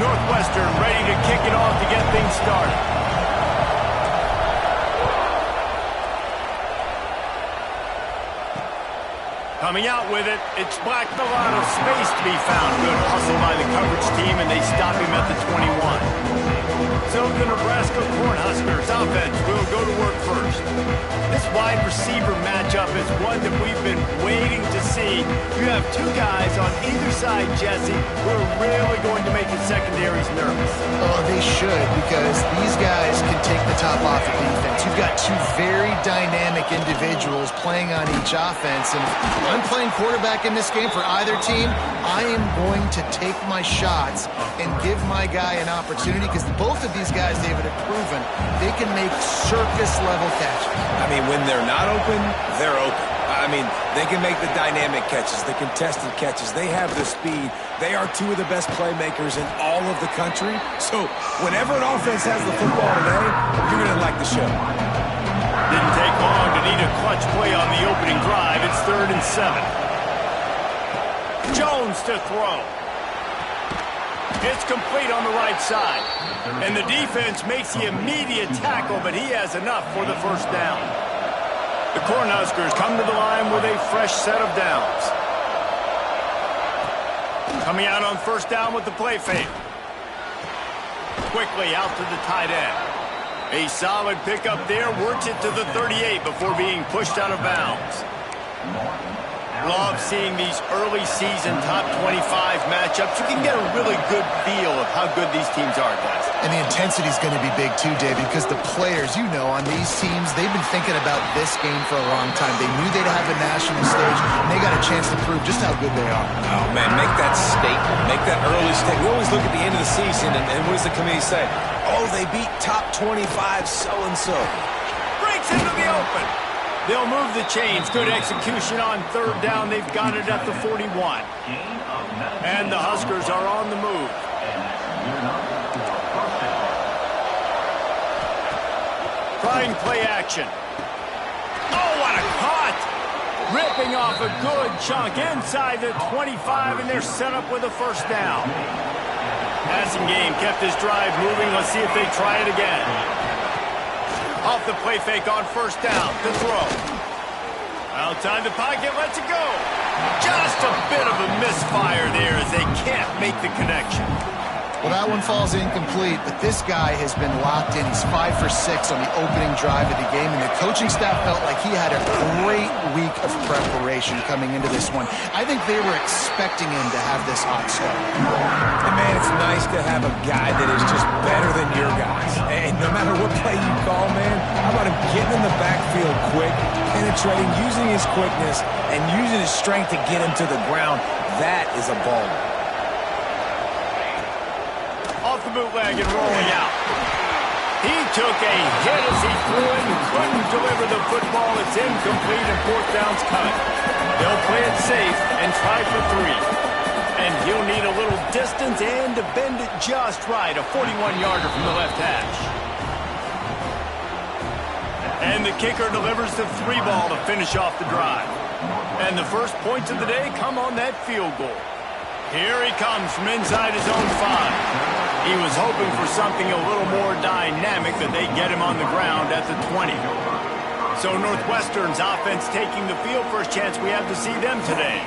Northwestern ready to kick it off to get things started. Coming out with it, it's Black. A lot of space to be found. Good hustle by the coverage team, and they stop him at the 21. So the Nebraska Cornhuskers offense will go to work first. This wide receiver matchup is one that we've been waiting to see. You have two guys on either side, Jesse, who are really going to make the secondaries nervous. Oh, they should, because these guys can take the top off the defense. You've got two very dynamic individuals playing on each offense, and if I'm playing quarterback in this game for either team, I am going to take my shots and give my guy an opportunity, because both of these guys, David, have proven they can make surface-level catches. I mean, when they're not open, they're open. I mean, they can make the dynamic catches, the contested catches. They have the speed. They are two of the best playmakers in all of the country. So whenever an offense has the football today, you're going to like the show. Didn't take long to need a clutch play on the opening drive. It's 3rd and 7. Jones to throw. It's complete on the right side. And the defense makes the immediate tackle, but he has enough for the first down. The Cornhuskers come to the line with a fresh set of downs. Coming out on first down with the play fake. Quickly out to the tight end. A solid pickup there, works it to the 38 before being pushed out of bounds. Love seeing these early season top 25 matchups. You can get a really good feel of how good these teams are, guys. And the intensity is going to be big too, David, because the players, you know, on these teams, they've been thinking about this game for a long time. They knew they'd have a national stage, and they got a chance to prove just how good they are. Oh, man, make that statement. Make that early statement. We always look at the end of the season, and what does the committee say? Oh, they beat top 25 so-and-so. Breaks into the open. They'll move the chains. Good execution on third down. They've got it at the 41. And the Huskers are on the move. Trying play action. Oh, what a cut! Ripping off a good chunk inside the 25, and they're set up with a first down. Passing game kept his drive moving. Let's see if they try it again. Off the play fake on first down to throw. Outside the pocket, lets it go. Just a bit of a misfire there as they can't make the connection. Well, that one falls incomplete, but this guy has been locked in. He's 5 for 6 on the opening drive of the game, and the coaching staff felt like he had a great week of preparation coming into this one. I think they were expecting him to have this hot start. And, man, it's nice to have a guy that is just better than your guys. And no matter what play you call, man, how about him getting in the backfield quick, penetrating, using his quickness, and using his strength to get him to the ground. That is a baller. Off the bootleg and rolling out. He took a hit as he threw it and couldn't deliver the football. It's incomplete and fourth down's coming. They'll play it safe and try for 3. And he'll need a little distance and to bend it just right. A 41-yarder from the left hash. And the kicker delivers the 3 ball to finish off the drive. And the first points of the day come on that field goal. Here he comes from inside his own 5. He was hoping for something a little more dynamic, that they get him on the ground at the 20. So Northwestern's offense taking the field. First chance we have to see them today.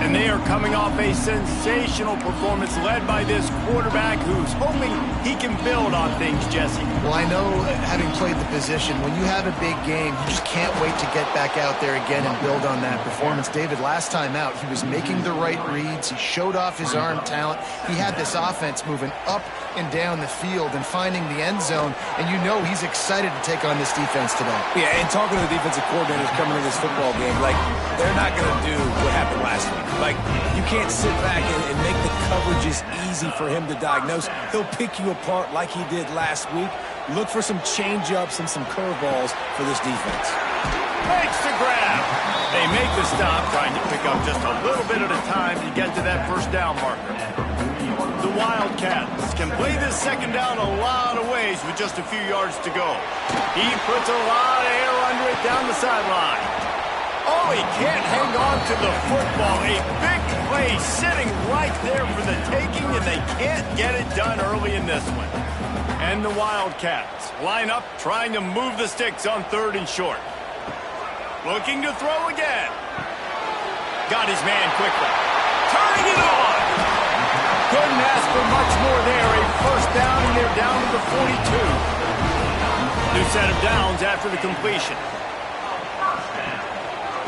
And they are coming off a sensational performance led by this quarterback who's hoping he can build on things, Jesse. Well, I know, having played the position, when you have a big game, you just can't wait to get back out there again and build on that performance. David, last time out, he was making the right reads. He showed off his arm talent. He had this offense moving up and down the field and finding the end zone, and you know he's excited to take on this defense today. Yeah, and talking to the defensive coordinators coming into this football game, like, they're not going to do what happened last week. Like, you can't sit back and make the coverages easy for him to diagnose. He'll pick you apart like he did last week. Look for some change-ups and some curveballs for this defense. Makes the grab. They make the stop, trying to pick up just a little bit at a time to get to that first down marker. The Wildcats can play this second down a lot of ways with just a few yards to go. He puts a lot of air under it down the sideline. Oh, he can't hang on to the football. A big play sitting right there for the taking, and they can't get it done early in this one. And the Wildcats line up, trying to move the sticks on 3rd and short. Looking to throw again. Got his man quickly. Turning it on. Couldn't ask for much more there. A first down, and they're down to the 42. New set of downs after the completion.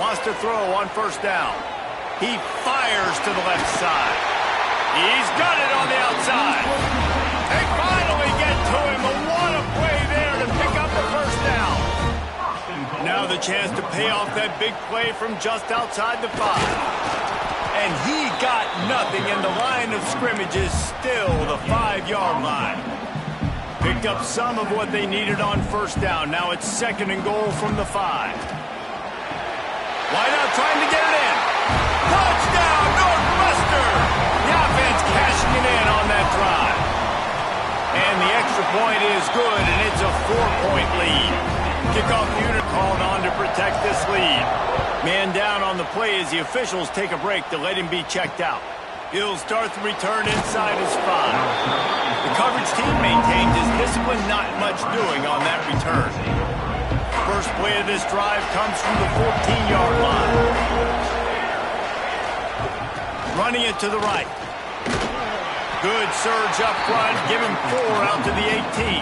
Wants to throw on 1st down. He fires to the left side. He's got it on the outside. They finally get to him. What a play there to pick up the 1st down. Now the chance to pay off that big play from just outside the 5. And he got nothing, and the line of scrimmage is still the 5-yard line. Picked up some of what they needed on 1st down. Now it's 2nd and goal from the 5. Wide out, trying to get it in. Touchdown, Northwestern! The offense cashing it in on that drive. And the extra point is good, and it's a 4-point lead. Kickoff unit called on to protect this lead. Man down on the play as the officials take a break to let him be checked out. He'll start the return inside his 5. The coverage team maintains his discipline, not much doing on that return. First play of this drive comes from the 14-yard line. Running it to the right. Good surge up front. Give him 4 out to the 18.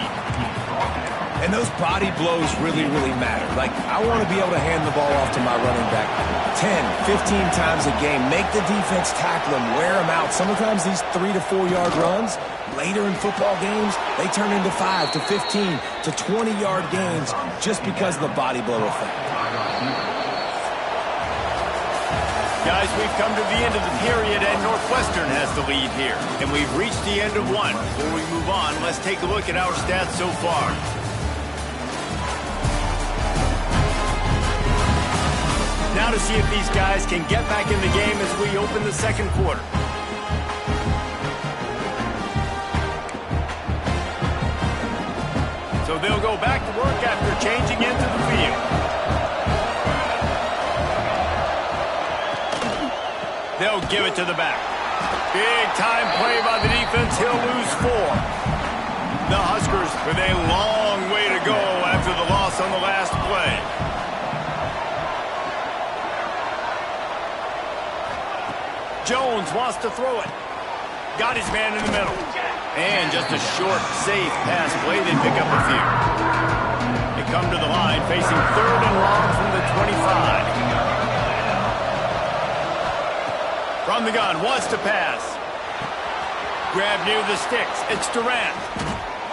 And those body blows really, really matter. Like, I want to be able to hand the ball off to my running back 10, 15 times a game. Make the defense tackle him, wear him out. Sometimes these 3 to 4-yard runs, later in football games, they turn into 5 to 15 to 20-yard games just because of the body blow effect. Guys, we've come to the end of the period, and Northwestern has the lead here. And we've reached the end of one. Before we move on, let's take a look at our stats so far. Now to see if these guys can get back in the game as we open the 2nd quarter. So they'll go back to work after changing into the field. They'll give it to the back. Big time play by the defense. He'll lose 4. The Huskers with a long way to go after the loss on the last play. Jones wants to throw it. Got his man in the middle. And just a short, safe pass play. They pick up a few. They come to the line facing 3rd and long from the 25. From the gun, wants to pass. Grab near the sticks. It's Durant.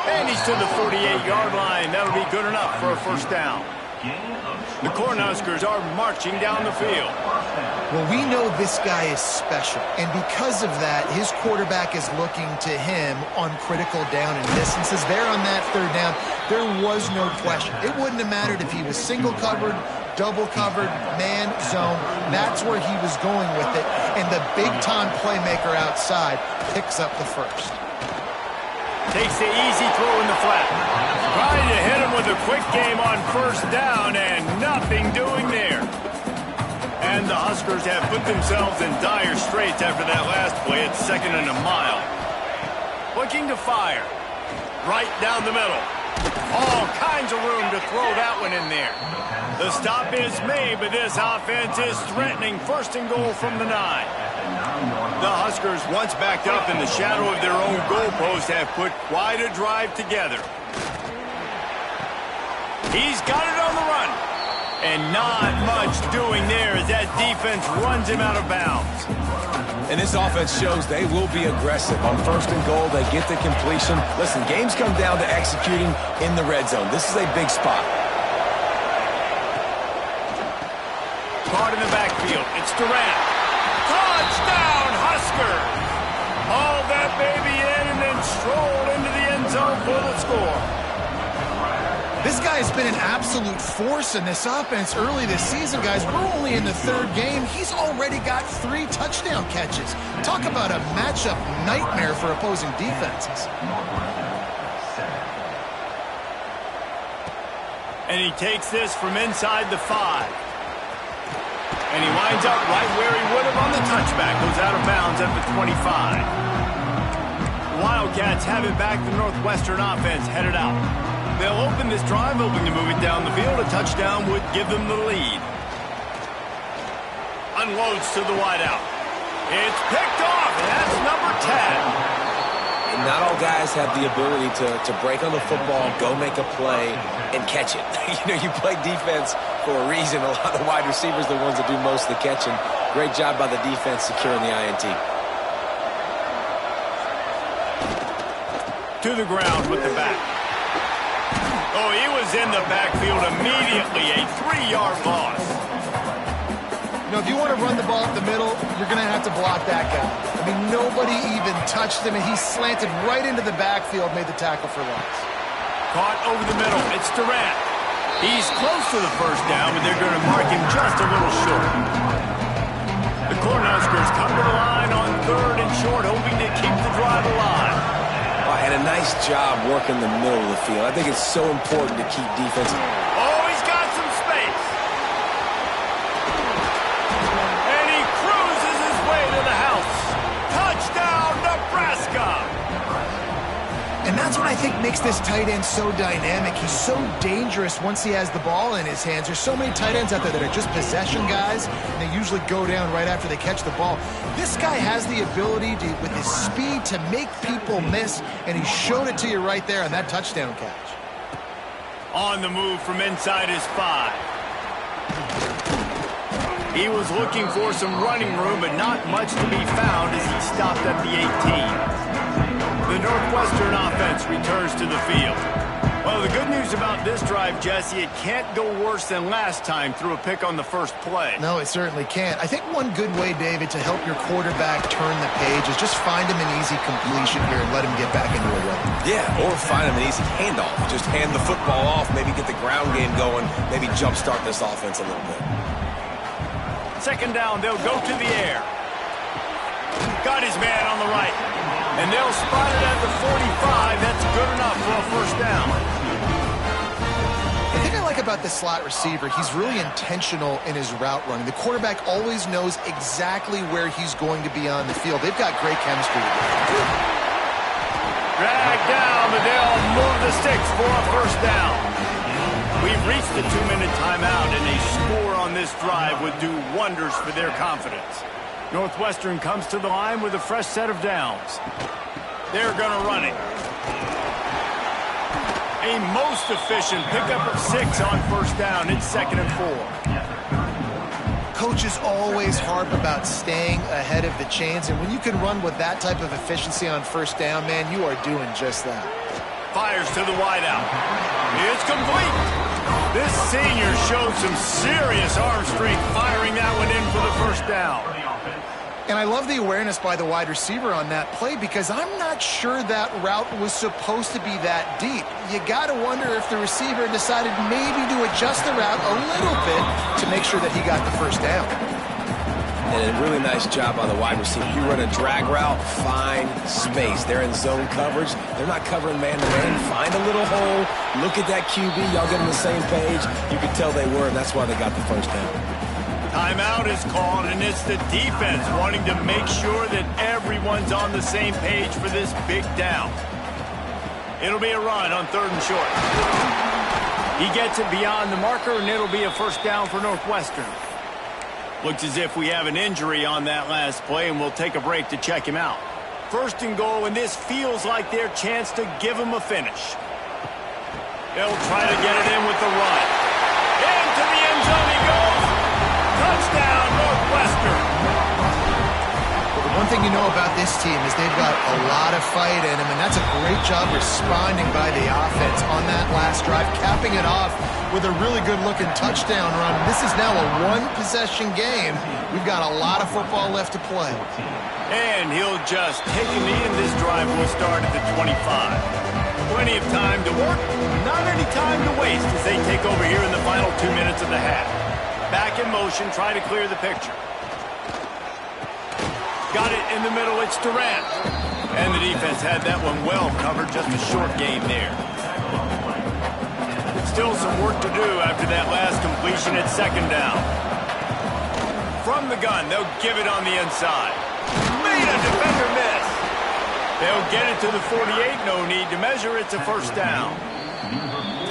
And he's to the 48-yard line. That'll be good enough for a 1st down. The Cornhuskers are marching down the field. Well, we know this guy is special, and because of that, his quarterback is looking to him on critical down and distances. There on that 3rd down, there was no question. It wouldn't have mattered if he was single covered, double covered, man, zone. That's where he was going with it, and the big-time playmaker outside picks up the 1st. Takes the easy throw in the flat. Trying to hit him with a quick game on 1st down, and nothing doing there. And the Huskers have put themselves in dire straits after that last play at 2nd and a mile. Looking to fire. Right down the middle. All kinds of room to throw that one in there. The stop is made, but this offense is threatening 1st and goal from the 9. The Huskers, once backed up in the shadow of their own goalpost, have put quite a drive together. He's got it on the run. And not much doing there as that defense runs him out of bounds. And this offense shows they will be aggressive. On 1st and goal, they get the completion. Listen, games come down to executing in the red zone. This is a big spot. Caught in the backfield. It's Durant. Touchdown, Husker! Hauled that baby in and then strolled into the end zone for the score. This guy's been an absolute force in this offense early this season, guys. We're only in the 3rd game. He's already got 3 touchdown catches. Talk about a matchup nightmare for opposing defenses. And he takes this from inside the 5. And he lines up right where he would have on the touchback. Goes out of bounds at the 25. The Wildcats have it back. The Northwestern offense headed out. They'll open this drive, hoping to move it down the field. A touchdown would give them the lead. Unloads to the wideout. It's picked off, and that's number 10. And not all guys have the ability to break on the football, go make a play, and catch it. You play defense for a reason. A lot of the wide receivers are the ones that do most of the catching. Great job by the defense securing the INT. To the ground with the back. Oh, he was in the backfield immediately. A 3-yard loss. If you want to run the ball up the middle, you're going to have to block that guy. I mean, nobody even touched him, and he slanted right into the backfield, made the tackle for loss. Caught over the middle. It's Durant. He's close to the first down, but they're going to mark him just a little short. The Cornhuskers come to the line on 3rd and short, hoping to keep the drive alive. And a nice job working the middle of the field. I think it's so important to keep defense. Oh, he's got some space. And he cruises his way to the house. Touchdown, Nebraska. And that's what I think makes this tight end so dynamic. He's so dangerous once he has the ball in his hands. There's so many tight ends out there that are just possession guys, and they usually go down right after they catch the ball. This guy has the ability to, with his speed, to make people miss, and he showed it to you right there on that touchdown catch. On the move from inside his 5. He was looking for some running room, but not much to be found as he stopped at the 18. The Northwestern offense returns to the field. Well, the good news about this drive, Jesse, it can't go worse than last time through a pick on the first play. No, it certainly can't. I think one good way, David, to help your quarterback turn the page is just find him an easy completion here and let him get back into a rhythm. Yeah, or find him an easy handoff. Just hand the football off, maybe get the ground game going, maybe jumpstart this offense a little bit. Second down, they'll go to the air. Got his man on the right. And they'll spot it at the 45. That's good enough for a first down. The thing I like about the slot receiver, he's really intentional in his route running. The quarterback always knows exactly where he's going to be on the field. They've got great chemistry together. Drag down, but they'll move the sticks for a first down. We've reached the 2-minute timeout, and a score on this drive would do wonders for their confidence. Northwestern comes to the line with a fresh set of downs. They're going to run it. A most efficient pickup of 6 on first down. It's 2nd and 4. Coaches always harp about staying ahead of the chains, and when you can run with that type of efficiency on first down, man, you are doing just that. Fires to the wideout. It's complete. This senior showed some serious arm strength firing that one in for the first down. And I love the awareness by the wide receiver on that play because I'm not sure that route was supposed to be that deep. You got to wonder if the receiver decided maybe to adjust the route a little bit to make sure that he got the first down. And a really nice job by the wide receiver. You run a drag route, find space. They're in zone coverage. They're not covering man-to-man. Find a little hole. Look at that QB. Y'all get on the same page. You could tell they were, and that's why they got the first down. Timeout is called, and it's the defense wanting to make sure that everyone's on the same page for this big down. It'll be a run on 3rd and short. He gets it beyond the marker, and it'll be a first down for Northwestern. Looks as if we have an injury on that last play, and we'll take a break to check him out. 1st and goal, and this feels like their chance to give him a finish. They'll try to get it in with the run. Into the end zone he goes. Touchdown, Northwestern. Well, the one thing you know about this team is they've got a lot of fight in them, and that's a great job responding by the offense on that last drive, capping it off with a really good-looking touchdown run. This is now a one-possession game. We've got a lot of football left to play. And he'll just take a knee, and this drive will start at the 25. Plenty of time to work, not any time to waste as they take over here in the final 2 minutes of the half. Back in motion, try to clear the picture. Got it in the middle, it's Durant. And the defense had that one well covered, just a short gain there. Still some work to do after that last completion at 2nd down. from the gun. They'll give it on the inside. Made a defender miss. They'll get it to the 48. No need to measure. It's a first down.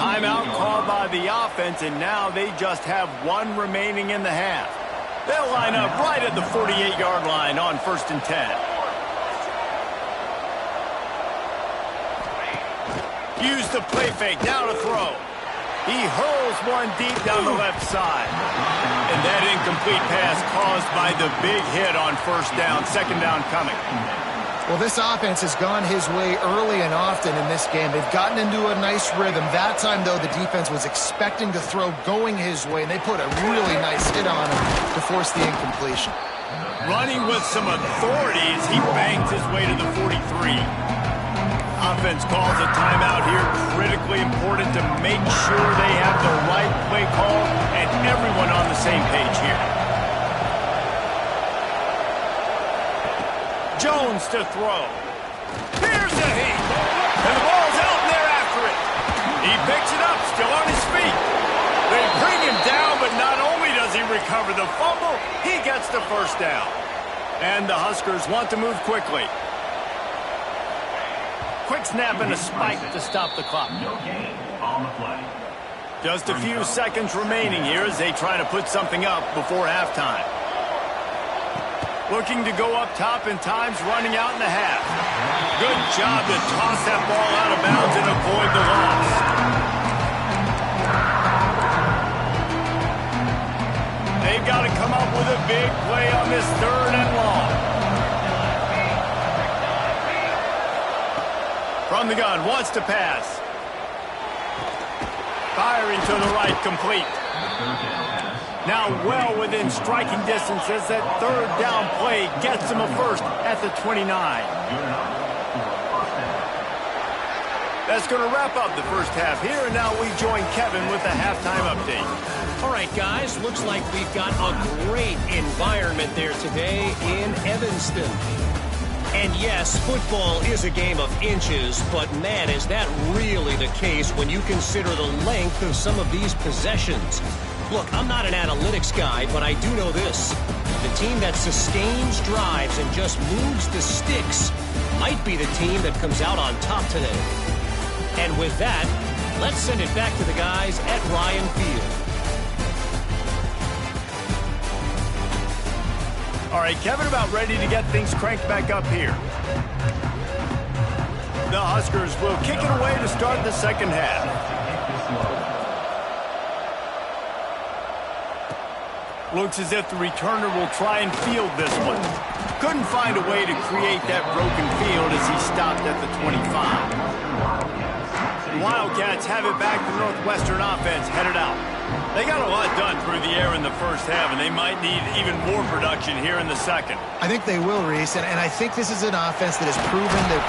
Timeout called by the offense, and now they just have one remaining in the half. They'll line up right at the 48-yard line on 1st and 10. Use the play fake. Now to throw. He hurls one deep down the left side. And that incomplete pass caused by the big hit on 1st down. 2nd down coming. Well, this offense has gone his way early and often in this game. They've gotten into a nice rhythm. That time, though, the defense was expecting to throw going his way, and they put a really nice hit on him to force the incompletion. Running with some authority as he bangs his way to the 43. Offense calls a timeout here. Critically important to make sure they have the right play call and everyone on the same page here. Jones to throw. Here's the heat. And the ball's out and they're after it. He picks it up, still on his feet. They bring him down, but not only does he recover the fumble, he gets the 1st down. And the Huskers want to move quickly. Quick snap and a spike to stop the clock. Just a few seconds remaining here as they try to put something up before halftime. Looking to go up top, and time's running out in the half. Good job to toss that ball out of bounds and avoid the loss. They've got to come up with a big play on this 3rd and long. From the gun, wants to pass. Firing to the right, complete. Now well within striking distance as that 3rd down play gets him a first at the 29. That's going to wrap up the first half here, and now we join Kevin with the halftime update. All right, guys, looks like we've got a great environment there today in Evanston. And yes, football is a game of inches, but man, is that really the case when you consider the length of some of these possessions. Look, I'm not an analytics guy, but I do know this. The team that sustains drives and just moves the sticks might be the team that comes out on top today. And with that, let's send it back to the guys at Ryan Field. All right, Kevin, about ready to get things cranked back up here. The Huskers will kick it away to start the 2nd half. Looks as if the returner will try and field this one. Couldn't find a way to create that broken field as he stopped at the 25. The Wildcats have it back. The Northwestern offense headed out. They got a lot done through the air in the first half, and they might need even more production here in the second. I think they will, Reese, and I think this is an offense that has proven their...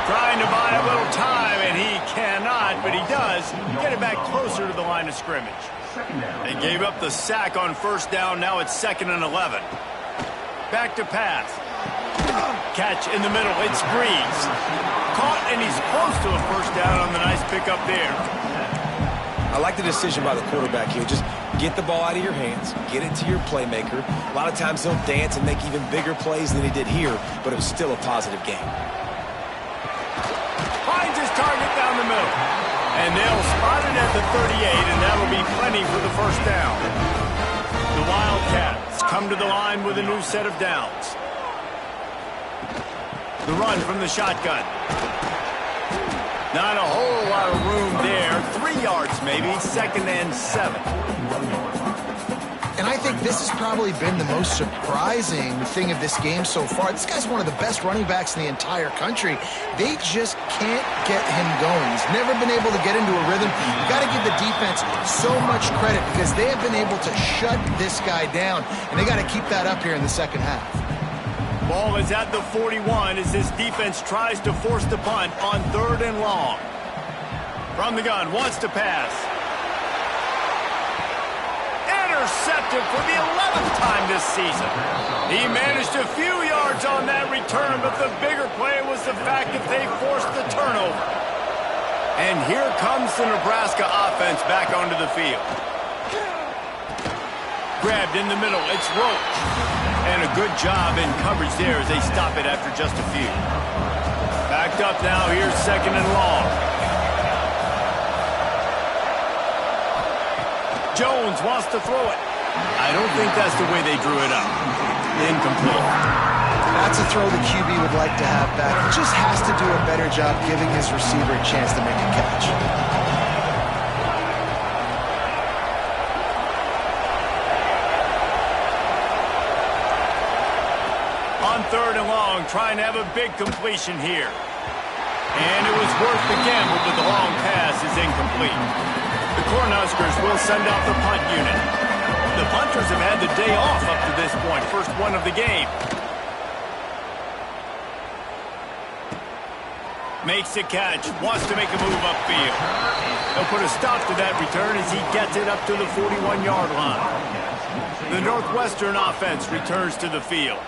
Trying to buy a little time, and he cannot, but he does get it back closer to the line of scrimmage. They gave up the sack on 1st down. Now it's 2nd and 11. Back to pass. Catch in the middle. It's Breeze. Caught, and he's close to a 1st down on the nice pickup there. I like the decision by the quarterback here. Just get the ball out of your hands, get it to your playmaker. A lot of times he'll dance and make even bigger plays than he did here, but it was still a positive game. Finds his target down the middle. And they'll spot it at the 38, and that'll be plenty for the 1st down. The Wildcats come to the line with a new set of downs. The run from the shotgun. Not a whole lot of room there. 3 yards maybe, 2nd and 7. And I think this has probably been the most surprising thing of this game so far. This guy's one of the best running backs in the entire country. They just can't get him going. He's never been able to get into a rhythm. You've got to give the defense so much credit because they have been able to shut this guy down, and they got to keep that up here in the second half. Ball is at the 41 as this defense tries to force the punt on 3rd and long. From the gun, wants to pass. Intercepted for the 11th time this season. He managed a few yards on that return, but the bigger play was the fact that they forced the turnover. And here comes the Nebraska offense back onto the field. grabbed in the middle. It's Roach. And a good job in coverage there as they stop it after just a few. Backed up now. Here's 2nd and long. Jones wants to throw it. I don't think that's the way they drew it up. Incomplete. That's a throw the QB would like to have back. He just has to do a better job giving his receiver a chance to make a catch. On 3rd and long, trying to have a big completion here. And it was worth the gamble, but the long pass is incomplete. The Cornhuskers will send out the punt unit. The punters have had the day off up to this point. First one of the game. Makes the catch. Wants to make a move upfield. They'll put a stop to that return as he gets it up to the 41-yard line. The Northwestern offense returns to the field.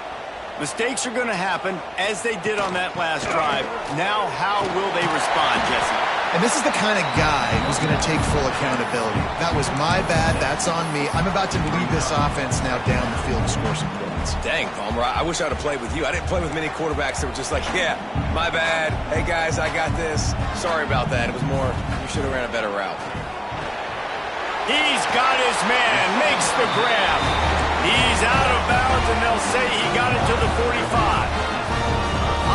Mistakes are going to happen, as they did on that last drive. Now, how will they respond, Jesse? And this is the kind of guy who's going to take full accountability. That was my bad. That's on me. I'm about to lead this offense now down the field to score some points. Dang, Palmer, I wish I would have played with you. I didn't play with many quarterbacks that were just like, yeah, my bad. Hey, guys, I got this. Sorry about that. It was more, you should have ran a better route. He's got his man. Makes the grab. He's out of bounds, and they'll say he got it to the 45.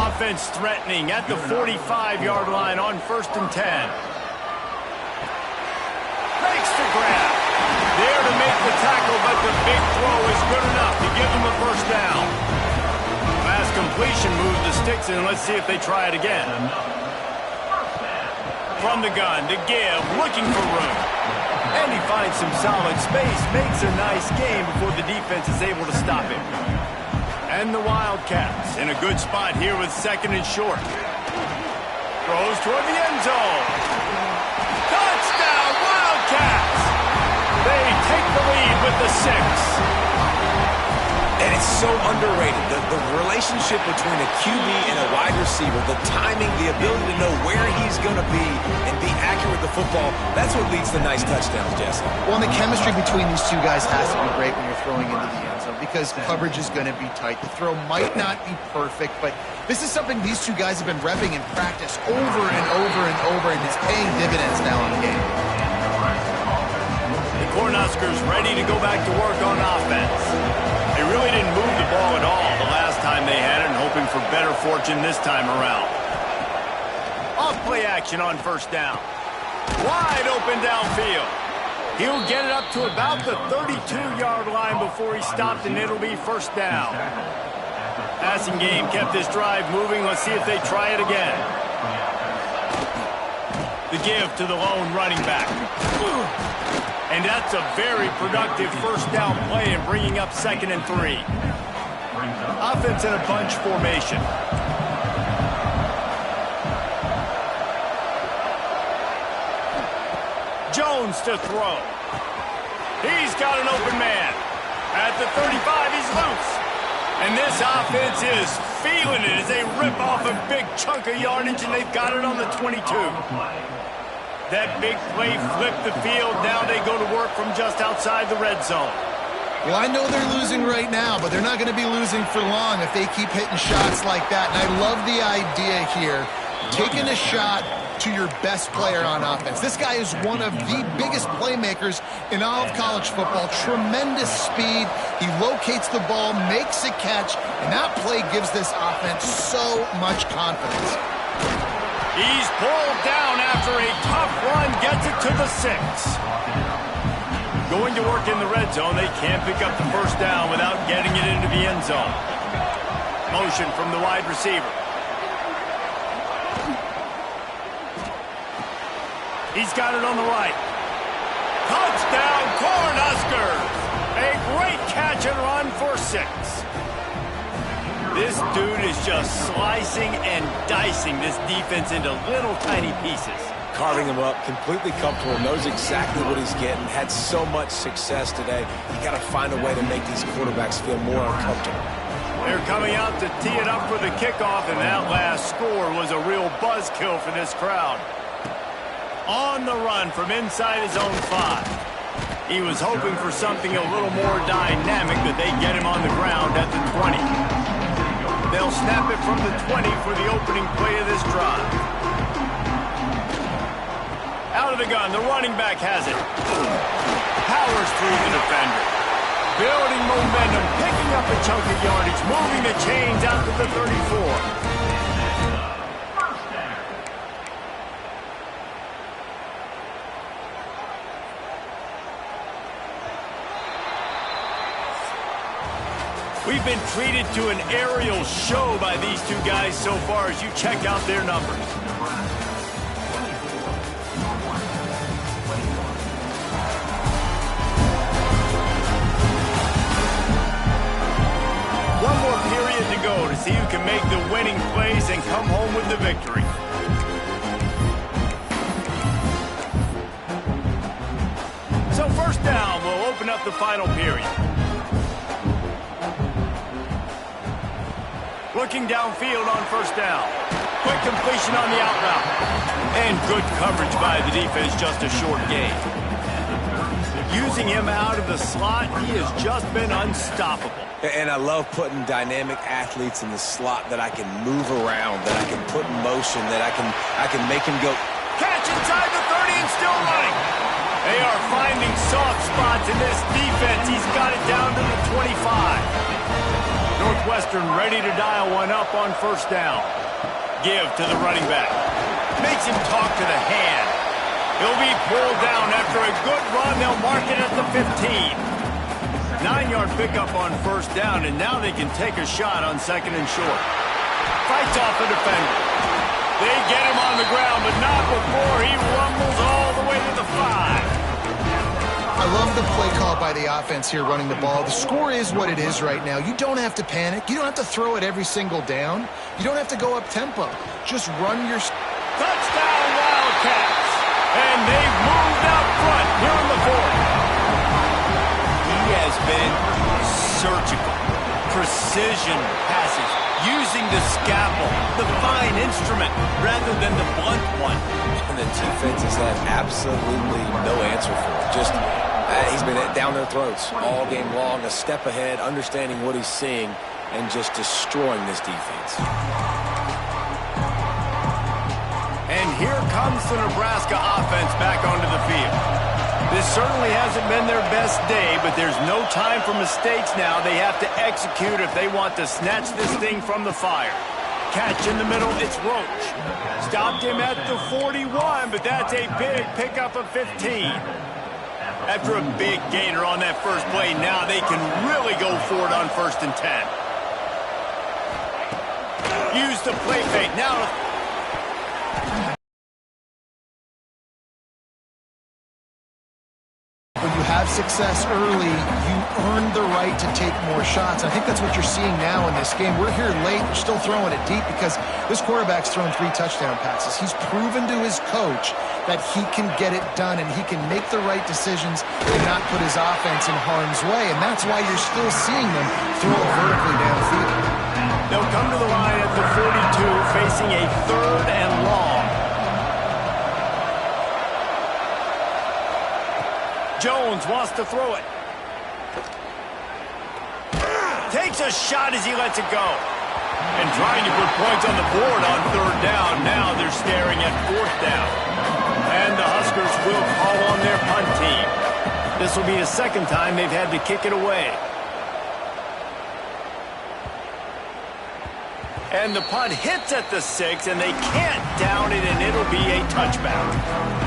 Offense threatening at the 45-yard line on 1st and 10. Makes the grab. There to make the tackle, but the big throw is good enough to give them a first down. Fast completion moves the sticks, and let's see if they try it again. From the gun to give, looking for room. And he finds some solid space, makes a nice game before the defense is able to stop him. And the Wildcats in a good spot here with 2nd and short. Throws toward the end zone. Touchdown, Wildcats! They take the lead with the 6. And it's so underrated. The relationship between a QB and a wide receiver, the timing, the ability to know where he's going to be and be accurate with the football, that's what leads to nice touchdowns, Jesse. Well, and the chemistry between these two guys has to be great when you're throwing into the end zone because coverage is going to be tight. The throw might not be perfect, but this is something these two guys have been repping in practice over and over and over, and it's paying dividends now in the game. The Cornhuskers ready to go back to work on offense. They really didn't move the ball at all the last time they had it, and hoping for better fortune this time around. Off-play action on 1st down. Wide open downfield. He'll get it up to about the 32-yard line before he stopped, and it'll be 1st down. Passing game kept this drive moving. Let's see if they try it again. The give to the lone running back. And that's a very productive 1st down play and bringing up 2nd and 3. Offense in a bunch formation. Jones to throw. He's got an open man. At the 35, he's loose. And this offense is feeling it as they rip off a big chunk of yardage, and they've got it on the 22. That big play flipped the field. Now they go to work from just outside the red zone. Well, I know they're losing right now, but they're not going to be losing for long if they keep hitting shots like that. And I love the idea here, taking a shot to your best player on offense. This guy is one of the biggest playmakers in all of college football. Tremendous speed. He locates the ball, makes a catch, and that play gives this offense so much confidence. He's pulled down after a tough run, gets it to the 6. Going to work in the red zone, they can't pick up the 1st down without getting it into the end zone. Motion from the wide receiver. He's got it on the right. Touchdown, Cornhuskers! A great catch and run for 6. This dude is just slicing and dicing this defense into little tiny pieces. Carving him up, completely comfortable, knows exactly what he's getting, had so much success today. You got to find a way to make these quarterbacks feel more uncomfortable. They're coming out to tee it up for the kickoff, and that last score was a real buzzkill for this crowd. On the run from inside his own 5. He was hoping for something a little more dynamic, but they get him on the ground at the 20. They'll snap it from the 20 for the opening play of this drive. Out of the gun, the running back has it. Powers through the defender. Building momentum, picking up a chunk of yardage, moving the chains out to the 34. We've been treated to an aerial show by these two guys so far as you check out their numbers. One more period to go to see who can make the winning plays and come home with the victory. So first down, we'll open up the final period. Looking downfield on first down. Quick completion on the out route. And good coverage by the defense, just a short gain. Using him out of the slot, he has just been unstoppable. And I love putting dynamic athletes in the slot that I can move around, that I can put in motion, that I can make him go. Catch inside the 30 and still running. They are finding soft spots in this defense. He's got it down to the 25. Northwestern ready to dial one up on first down. Give to the running back. Makes him talk to the hand. He'll be pulled down after a good run. They'll mark it at the 15. 9-yard pickup on first down, and now they can take a shot on second and short. Fights off a defender. They get him on the ground, but not before he rumbles all the way to the 5. I love the play call by the offense here running the ball. The score is what it is right now. You don't have to panic. You don't have to throw it every single down. You don't have to go up tempo. Just run your... Touchdown Wildcats! And they've moved out front here in the fourth. He has been surgical. Precision passes. Using the scalpel, the fine instrument, rather than the blunt one. And the defense has had absolutely no answer for it. Just... he's been down their throats all game long, a step ahead, understanding what he's seeing, and just destroying this defense. And here comes the Nebraska offense back onto the field. This certainly hasn't been their best day, but there's no time for mistakes now. They have to execute if they want to snatch this thing from the fire. Catch in the middle, it's Roach. Stopped him at the 41, but that's a big pickup of 15. After a big gainer on that first play, now they can really go for it on first and 10. Use the play fake. Now... When you have success early, you earn the right to take more shots. I think that's what you're seeing now in this game. We're here late. We're still throwing it deep because this quarterback's thrown 3 touchdown passes. He's proven to his coach that he can get it done and he can make the right decisions and not put his offense in harm's way. And that's why you're still seeing them throw it vertically downfield. They'll come to the line at the 42, facing a 3rd and long. Jones wants to throw it. Takes a shot as he lets it go. And trying to put points on the board on 3rd down. Now they're staring at 4th down. And the Huskers will call on their punt team. This will be the 2nd time they've had to kick it away. And the punt hits at the 6, and they can't down it, and it'll be a touchback.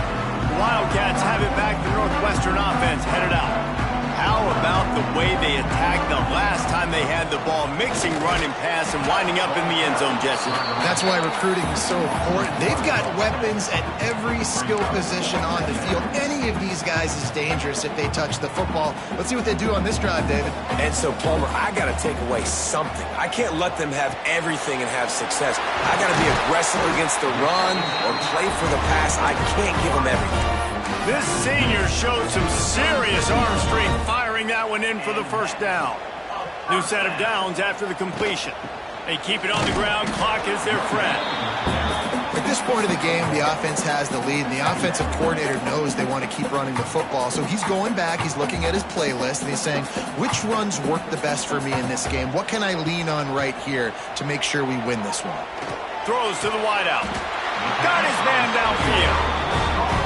Wildcats have it back. The Northwestern offense headed out. How about the way they attacked the last time they had the ball, mixing run and pass and winding up in the end zone, Jesse? That's why recruiting is so important. They've got weapons at every skill position on the field. Any of these guys is dangerous if they touch the football. Let's see what they do on this drive, David. And so, Palmer, I got to take away something. I can't let them have everything and have success. I got to be aggressive against the run or play for the pass. I can't give them everything. This senior showed some serious arm strength, firing that one in for the first down. New set of downs after the completion. They keep it on the ground. Clock is their friend. this point of the game, the offense has the lead, and the offensive coordinator knows they want to keep running the football. So he's going back, he's looking at his playlist, and he's saying, which runs work the best for me in this game? What can I lean on right here to make sure we win this one? Throws to the wideout. Got his man downfield.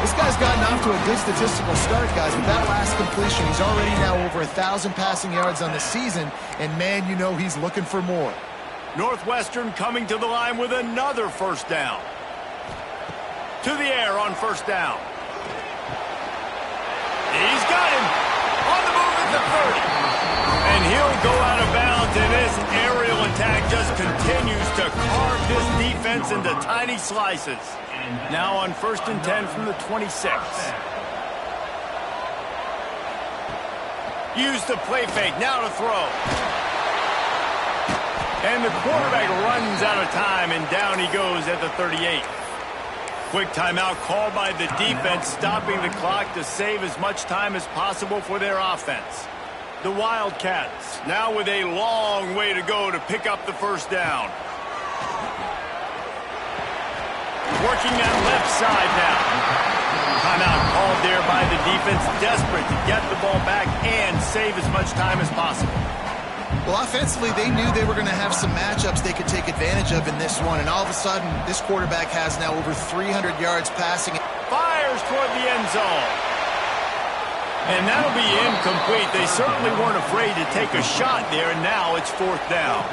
This guy's gotten off to a good statistical start, guys. With that last completion, he's already now over 1,000 passing yards on the season, and man, you know he's looking for more. Northwestern coming to the line with another first down. To the air on first down. He's got him on the move at the 30. And he'll go out of bounds, and this aerial attack just continues to carve this defense into tiny slices. Now on 1st and 10 from the 26. Use the play fake, now to throw. And the quarterback runs out of time, and down he goes at the 38. Quick timeout called by the defense, stopping the clock to save as much time as possible for their offense. The Wildcats now with a long way to go to pick up the first down. Working that left side now. Timeout called there by the defense, desperate to get the ball back and save as much time as possible. Well, offensively, they knew they were going to have some matchups they could take advantage of in this one, and all of a sudden, this quarterback has now over 300 yards passing. Fires toward the end zone. And that'll be incomplete. They certainly weren't afraid to take a shot there, and now it's 4th down.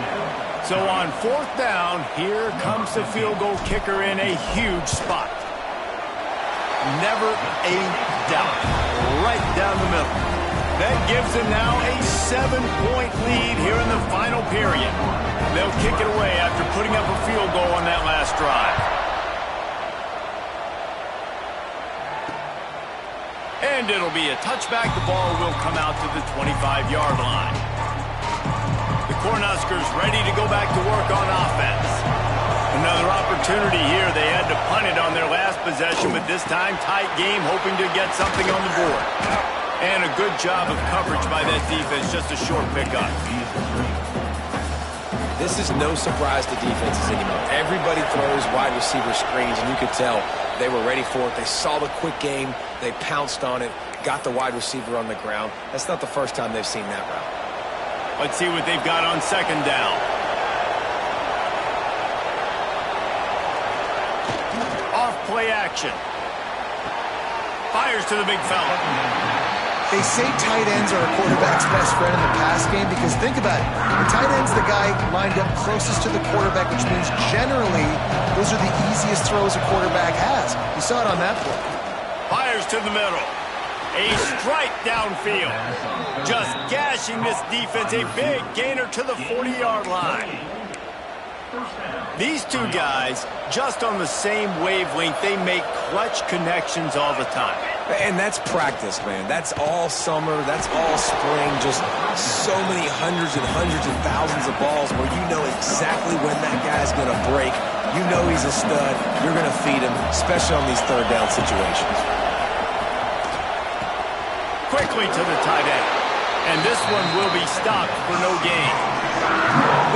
So on 4th down, here comes the field goal kicker in a huge spot. Never a doubt. Right down the middle. That gives them now a 7-point lead here in the final period. They'll kick it away after putting up a field goal on that last drive. And it'll be a touchback. The ball will come out to the 25-yard line. The Cornhuskers ready to go back to work on offense. Another opportunity here. They had to punt it on their last possession, but this time tight game, hoping to get something on the board. And a good job of coverage by that defense, just a short pickup. This is no surprise to defenses anymore. Everybody throws wide receiver screens, and you could tell they were ready for it. They saw the quick game. They pounced on it, got the wide receiver on the ground. That's not the first time they've seen that route. Let's see what they've got on 2nd down. Off play action. Fires to the big fella. They say tight ends are a quarterback's best friend in the pass game because think about it. The tight end's the guy lined up closest to the quarterback, which means generally those are the easiest throws a quarterback has. You saw it on that play. Fires to the middle. A strike downfield. Just gashing this defense. A big gainer to the 40-yard line. These two guys, just on the same wavelength, they make clutch connections all the time. And that's practice, man. That's all summer. That's all spring. Just so many hundreds and thousands of balls where you know exactly when that guy's going to break. You know he's a stud. You're going to feed him, especially on these 3rd down situations. Quickly to the tight end. And this one will be stopped for no gain.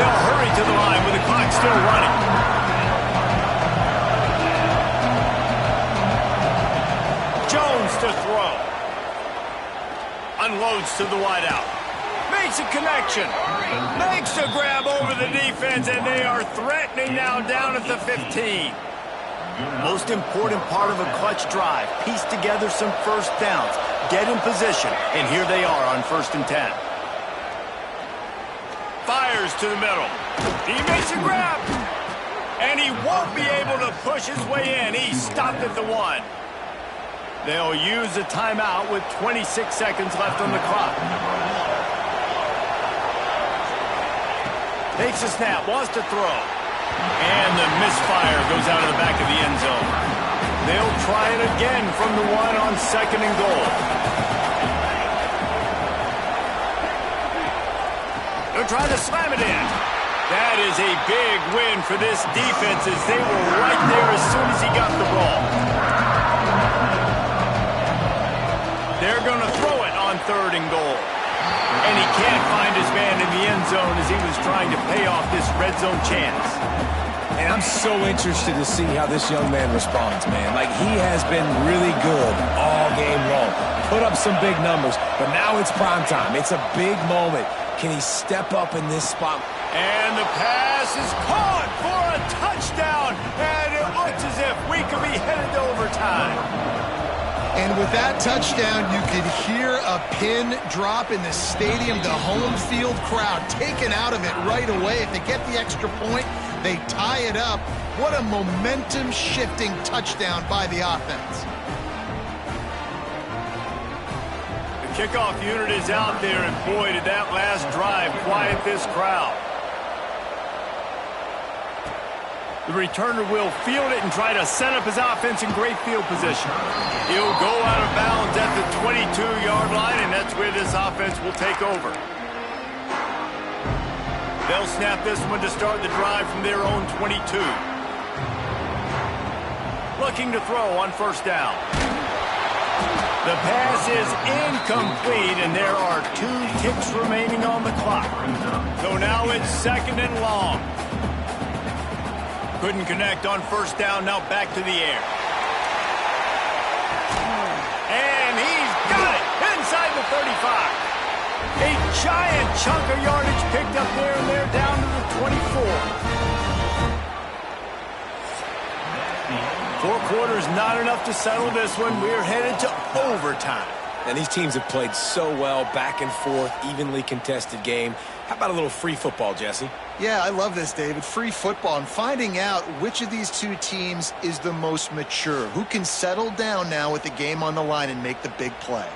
They'll hurry to the line with the clock still running. Jones to throw. Unloads to the wideout. Makes a connection. Makes a grab over the defense, and they are threatening now down at the 15. Most important part of a clutch drive. Piece together some first downs. Get in position, and here they are on 1st and 10. Fires to the middle. He makes a grab. And he won't be able to push his way in. He's stopped at the 1. They'll use a timeout with 26 seconds left on the clock. Takes a snap, wants to throw. And the misfire goes out of the back of the end zone. They'll try it again from the 1 on 2nd and goal. They'll try to slam it in. That is a big win for this defense as they were right there as soon as he got the ball. They're going to throw it on 3rd and goal. And he can't find his man in the end zone as he was trying to pay off this red zone chance. And I'm so interested to see how this young man responds, man. Like, he has been really good all game long. Put up some big numbers, but now it's prime time. It's a big moment. Can he step up in this spot? And the pass is caught for a touchdown. And it looks as if we could be headed to overtime. And with that touchdown, you could hear a pin drop in the stadium. The home field crowd taken out of it right away. If they get the extra point, they tie it up. What a momentum-shifting touchdown by the offense. The kickoff unit is out there, and boy, did that last drive quiet this crowd. The returner will field it and try to set up his offense in great field position. He'll go out of bounds at the 22-yard line, and that's where this offense will take over. They'll snap this one to start the drive from their own 22. Looking to throw on first down. The pass is incomplete, and there are 2 ticks remaining on the clock. So now it's second and long. Couldn't connect on first down, now back to the air. And he's got it inside the 35. A giant chunk of yardage picked up there, and they're down to the 24. 4 quarters not enough to settle this one. We're headed to overtime. And these teams have played so well, back and forth, evenly contested game. How about a little free football, Jesse? Yeah, I love this, David. Free football and finding out which of these 2 teams is the most mature. Who can settle down now with the game on the line and make the big play?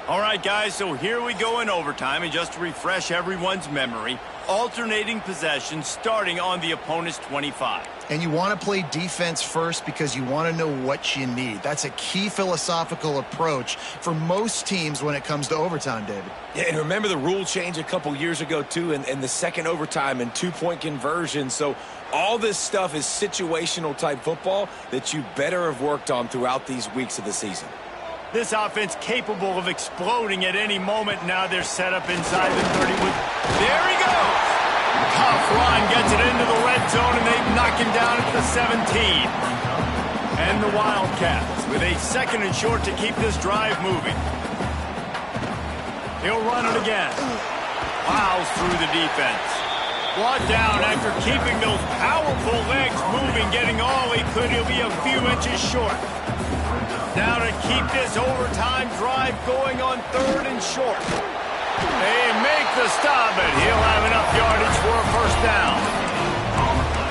All right, guys, so here we go in overtime. And just to refresh everyone's memory, alternating possessions starting on the opponent's 25. And you want to play defense first because you want to know what you need. That's a key philosophical approach for most teams when it comes to overtime, David. Yeah, and remember the rule change a couple years ago, too, and the second overtime and 2-point conversion. So all this stuff is situational type football that you better have worked on throughout these weeks of the season. This offense capable of exploding at any moment. Now they're set up inside the 30. There he goes. Tough run gets it into the red zone, and they knock him down at the 17. And the Wildcats with a second and short to keep this drive moving. He'll run it again. Plows through the defense. Brought down after keeping those powerful legs moving, getting all he could. He'll be a few inches short. Now to keep this overtime drive going on 3rd and short. They make the stop, and he'll have enough yardage for a first down.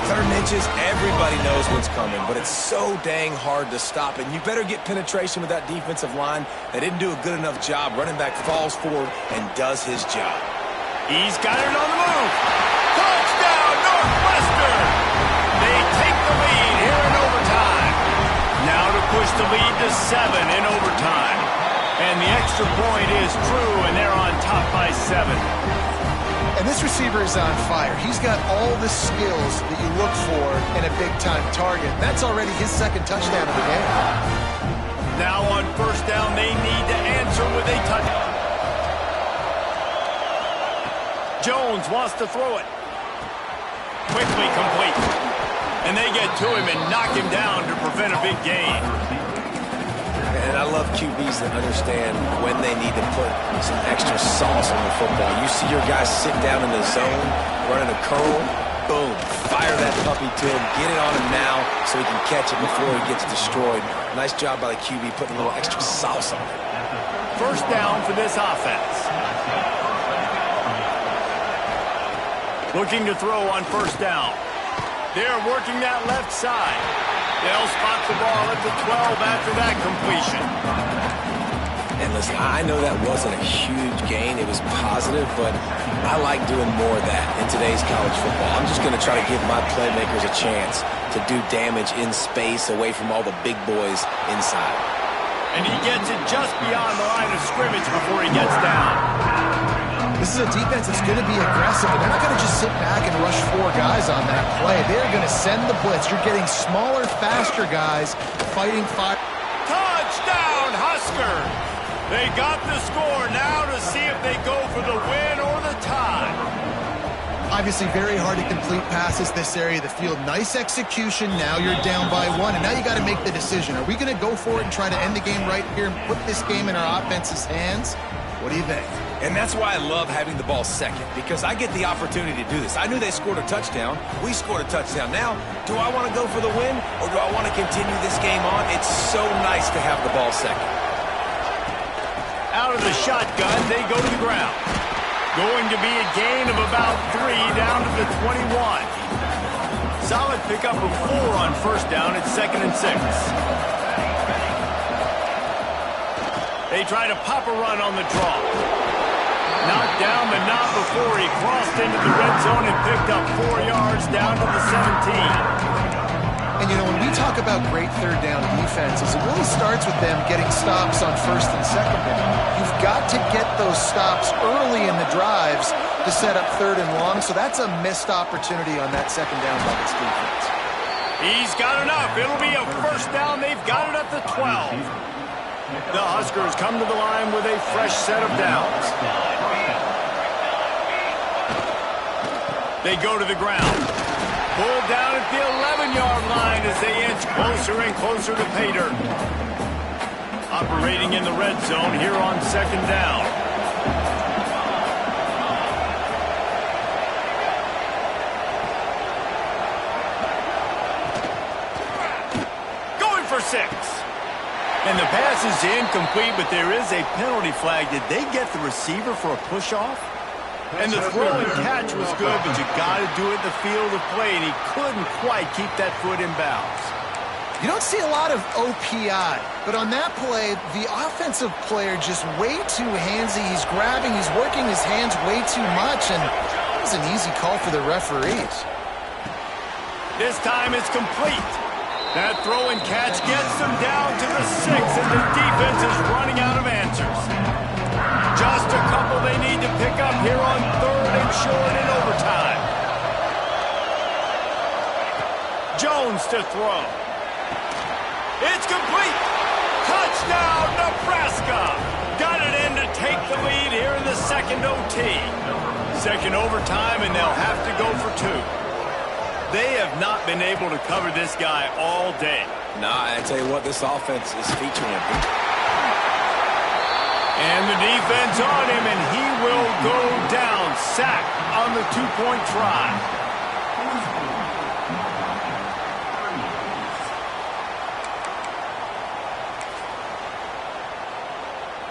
3rd and inches, everybody knows what's coming, but it's so dang hard to stop, and you better get penetration with that defensive line. They didn't do a good enough job. Running back falls forward and does his job. He's got it on the move. Touchdown, Northwestern! They take the lead here in overtime. Now to push the lead to 7 in overtime. And the extra point is true, and they're on top by 7. And this receiver is on fire. He's got all the skills that you look for in a big-time target. That's already his 2nd touchdown of the game. Now on first down, they need to answer with a touchdown. Jones wants to throw it. Quickly complete. And they get to him and knock him down to prevent a big gain. And I love QBs that understand when they need to put some extra sauce on the football. You see your guys sit down in the zone, running a curl, boom, fire that puppy to him, get it on him now so he can catch it before he gets destroyed. Nice job by the QB putting a little extra sauce on it. First down for this offense. Looking to throw on first down. They're working that left side. They'll spot the ball at the 12 after that completion. And listen, I know that wasn't a huge gain. It was positive, but I like doing more of that in today's college football. I'm just going to try to give my playmakers a chance to do damage in space away from all the big boys inside. And he gets it just beyond the line of scrimmage before he gets down. This is a defense that's going to be aggressive, and they're not going to just sit back and rush 4 guys on that play. They're going to send the blitz. You're getting smaller, faster guys fighting fire. Touchdown, Huskers! They got the score now to see if they go for the win or the tie. Obviously, very hard to complete passes this area of the field. Nice execution. Now you're down by 1, and now you got to make the decision. Are we going to go for it and try to end the game right here and put this game in our offense's hands? What do you think? And that's why I love having the ball second, because I get the opportunity to do this. I knew they scored a touchdown. We scored a touchdown. Now, do I want to go for the win, or do I want to continue this game on? It's so nice to have the ball second. Out of the shotgun, they go to the ground. Going to be a gain of about 3 down to the 21. Solid pickup of 4 on first down. It's 2nd and 6. They try to pop a run on the draw. Knocked down, but not before he crossed into the red zone and picked up 4 yards down to the 17. And, you know, when we talk about great third down defenses, it really starts with them getting stops on first and second down. You've got to get those stops early in the drives to set up third and long, so that's a missed opportunity on that second down by this defense. He's got enough. It'll be a first down. They've got it at the 12. The Huskers come to the line with a fresh set of downs. They go to the ground. Pulled down at the 11-yard line as they inch closer and closer to pay dirt. Operating in the red zone here on second down. Going for 6. And the pass is incomplete, but there is a penalty flag. Did they get the receiver for a push-off? And the throw and catch was good, but you got to do it in the field of play, and he couldn't quite keep that foot in bounds. You don't see a lot of OPI, but on that play, the offensive player just way too handsy. He's grabbing, he's working his hands way too much, and it was an easy call for the referees. This time it's complete. That throw and catch gets them down to the 6, and the defense is running out of answers. Just a couple they need to pick up here on 3rd and short in overtime. Jones to throw. It's complete. Touchdown, Nebraska. Got it in to take the lead here in the second OT. Second overtime, and they'll have to go for 2. They have not been able to cover this guy all day. Nah, I tell you what, this offense is featuring him. And the defense on him, and he will go down. Sack on the 2-point try.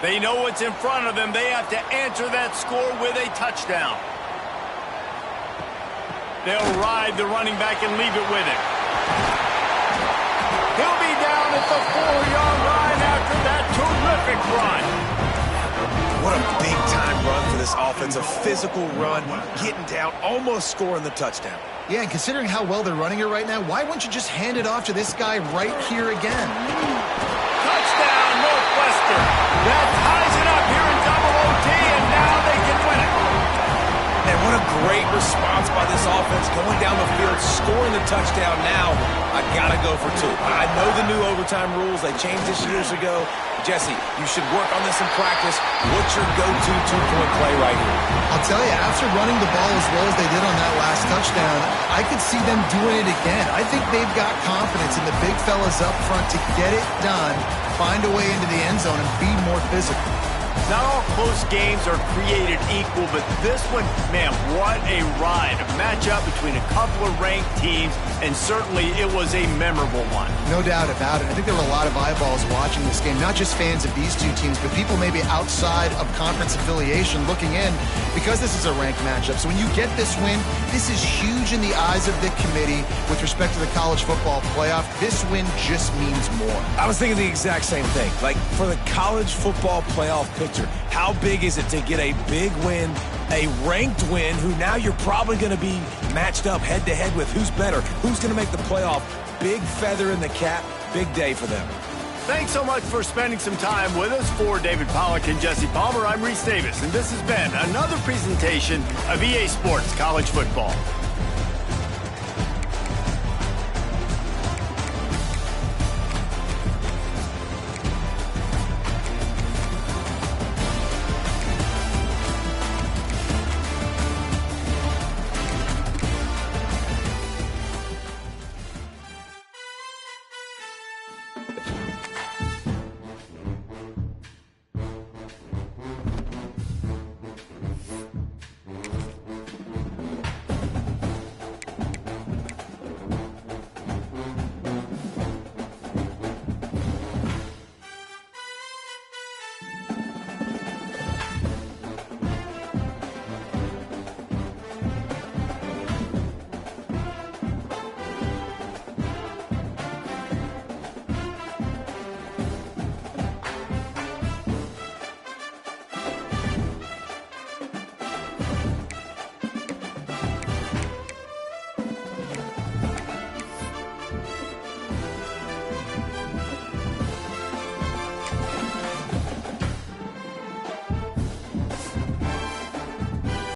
They know what's in front of them. They have to answer that score with a touchdown. They'll ride the running back and leave it with him. He'll be down at the 4-yard line after that terrific run. What a big-time run for this offense. A physical run, getting down, almost scoring the touchdown. Yeah, and considering how well they're running it right now, why wouldn't you just hand it off to this guy right here again? Touchdown, Northwestern. That ties it up here in double OT, and now they can win it. And what a great response by this offense, going down the field, scoring the touchdown. Now, I got to go for 2. I know the new overtime rules. They changed this years ago. Jesse, you should work on this in practice. What's your go-to 2-point play right here? I'll tell you, after running the ball as well as they did on that last touchdown, I could see them doing it again. I think they've got confidence in the big fellas up front to get it done, find a way into the end zone, and be more physical. Not all close games are created equal, but this one, man, what a ride. A matchup between a couple of ranked teams, and certainly it was a memorable one. No doubt about it. I think there were a lot of eyeballs watching this game, not just fans of these two teams, but people maybe outside of conference affiliation looking in because this is a ranked matchup. So when you get this win, this is huge in the eyes of the committee with respect to the college football playoff. This win just means more. I was thinking the exact same thing. Like, for the college football playoff picture, how big is it to get a big win, a ranked win, who now you're probably going to be matched up head-to-head with who's better, who's going to make the playoff. Big feather in the cap, big day for them. Thanks so much for spending some time with us. For David Pollack and Jesse Palmer, I'm Reese Davis, and this has been another presentation of EA Sports College Football.